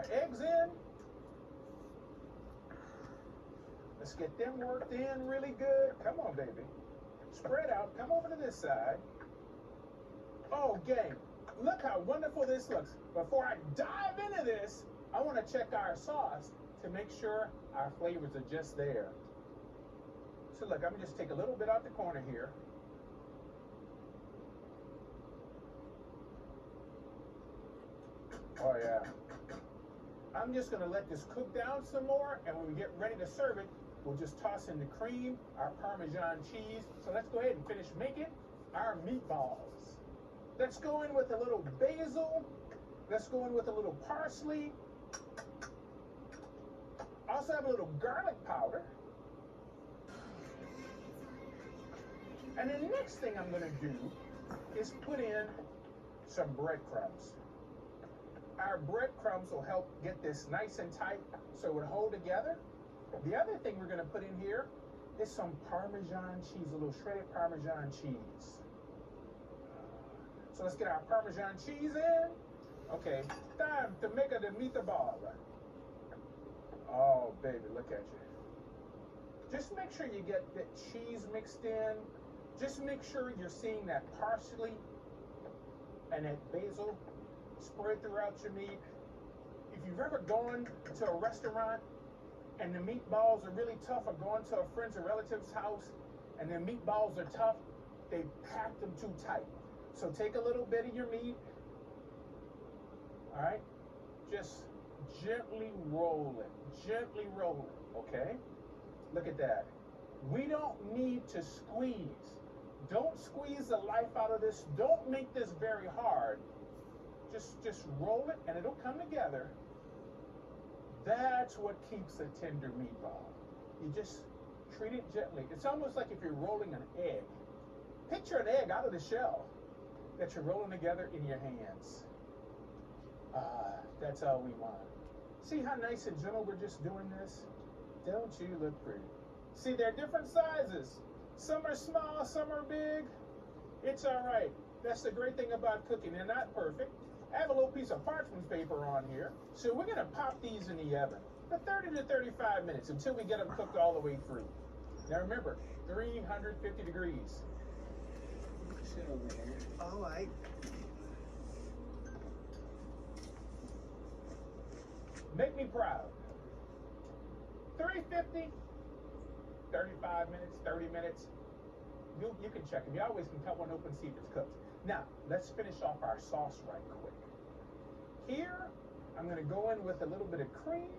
our eggs in. Let's get them worked in really good. Come on, baby. Spread out. Come over to this side. Oh, gang, look how wonderful this looks. Before I dive into this, I want to check our sauce to make sure our flavors are just there. So look, I'm going to just take a little bit out the corner here. Oh, yeah. I'm just going to let this cook down some more, and when we get ready to serve it, we'll just toss in the cream, our Parmesan cheese. So let's go ahead and finish making our meatballs. Let's go in with a little basil. Let's go in with a little parsley. Also have a little garlic powder. And the next thing I'm going to do is put in some breadcrumbs. Our breadcrumbs will help get this nice and tight so it would hold together. The other thing we're going to put in here is some Parmesan cheese, a little shredded Parmesan cheese. So let's get our Parmesan cheese in. Okay, time to make a meatball. Oh, baby, look at you. Just make sure you get that cheese mixed in. Just make sure you're seeing that parsley and that basil spread throughout your meat. If you've ever gone to a restaurant and the meatballs are really tough, or going to a friend's or relative's house and their meatballs are tough, they pack them too tight. So take a little bit of your meat, all right? Just gently roll it, okay? Look at that. We don't need to squeeze. Don't squeeze the life out of this. Don't make this very hard. Just roll it and it'll come together. That's what keeps a tender meatball. You just treat it gently. It's almost like if you're rolling an egg. Picture an egg out of the shell that you're rolling together in your hands. That's all we want. See how nice and gentle we're just doing this? Don't you look pretty? See, they're different sizes. Some are small, some are big. It's all right. That's the great thing about cooking. They're not perfect. I have a little piece of parchment paper on here. So we're gonna pop these in the oven for 30 to 35 minutes until we get them cooked all the way through. Now remember, 350 degrees. Sit over here. All right. Make me proud. 350, 35 minutes, 30 minutes. You can check them. You always can cut one open, see if it's cooked. Now, let's finish off our sauce right quick. Here, I'm going to go in with a little bit of cream.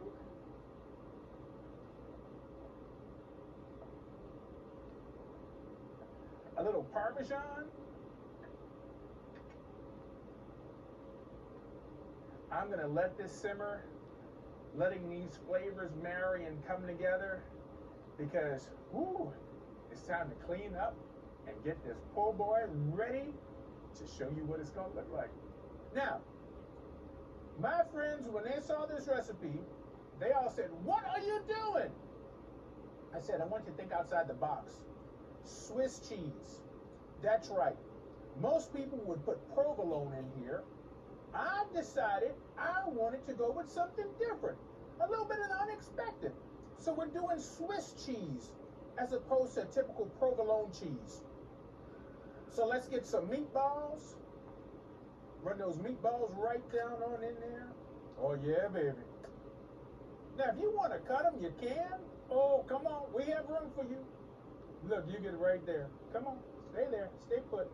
A little Parmesan. I'm going to let this simmer, letting these flavors marry and come together, because, whoo, it's time to clean up and get this po' boy ready to show you what it's going to look like. Now, my friends, when they saw this recipe, they all said, "What are you doing?" I said, "I want you to think outside the box." Swiss cheese. That's right. Most people would put provolone in here. I decided I wanted to go with something different, a little bit of the unexpected. So we're doing Swiss cheese as opposed to typical provolone cheese. So let's get some meatballs. Run those meatballs right down on in there. Oh yeah, baby. Now if you want to cut them, you can. Oh, come on, we have room for you. Look, you get right there. Come on, stay there, stay put.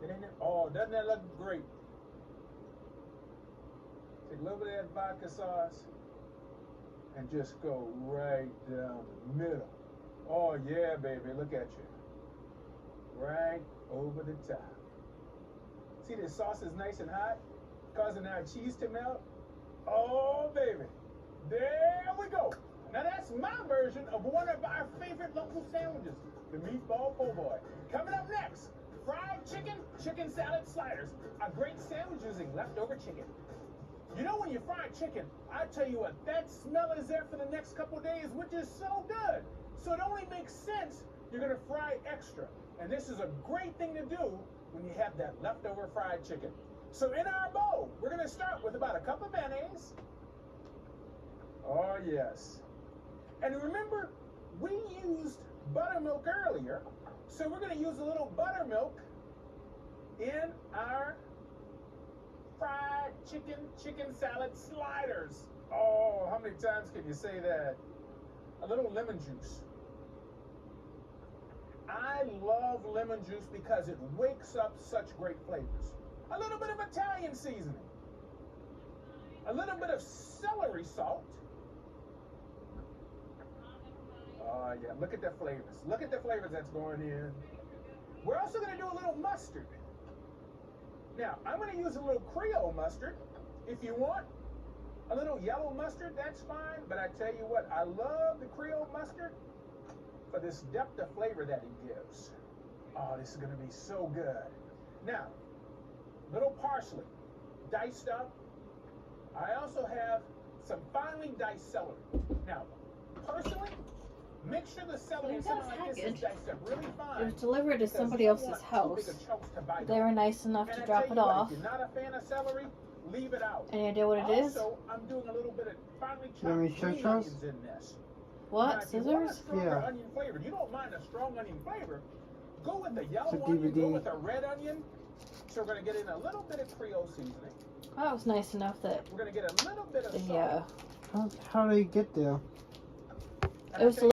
Get in there. Oh, doesn't that look great? Take a little bit of that vodka sauce and just go right down the middle. Oh yeah, baby, look at you. Right over the top. See, this sauce is nice and hot, causing our cheese to melt. Oh, baby. There we go. Now that's my version of one of our favorite local sandwiches, the meatball po' boy. Coming up next, fried chicken, chicken salad sliders, a great sandwich using leftover chicken. You know, when you fry chicken, I tell you what, that smell is there for the next couple days, which is so good. So it only makes sense you're gonna fry extra. And this is a great thing to do when you have that leftover fried chicken. So in our bowl, we're gonna start with about a cup of mayonnaise, yes. And remember, we used buttermilk earlier, so we're going to use a little buttermilk in our fried chicken salad sliders. Oh, how many times can you say that? A little lemon juice. I love lemon juice because it wakes up such great flavors. A little bit of Italian seasoning. A little bit of celery salt. Oh, yeah, look at the flavors. Look at the flavors that's going in. We're also going to do a little mustard. Now, I'm going to use a little Creole mustard. If you want a little yellow mustard, that's fine. But I tell you what, I love the Creole mustard for this depth of flavor that it gives. Oh, this is going to be so good. Now, little parsley, diced up. I also have some finely diced celery. Now, personally, make sure the celery and something like this is diced up really fine. It was delivered to somebody else's house. They were nice enough to drop it off. If you're not a fan of celery, leave it out. Any idea what it is? Also, I'm doing a little bit of finely You want me chopped to green show us? onions in this. What? Now, if you want a Scissors? stronger Yeah. onion flavor, you don't mind a strong onion flavor, go with the yellow It's a onion, go DVD. with the red onion. So we're going to get in a little bit of Creole seasoning. That was nice enough that We're going to get a little bit of the salt. How do you get there? And it was I tell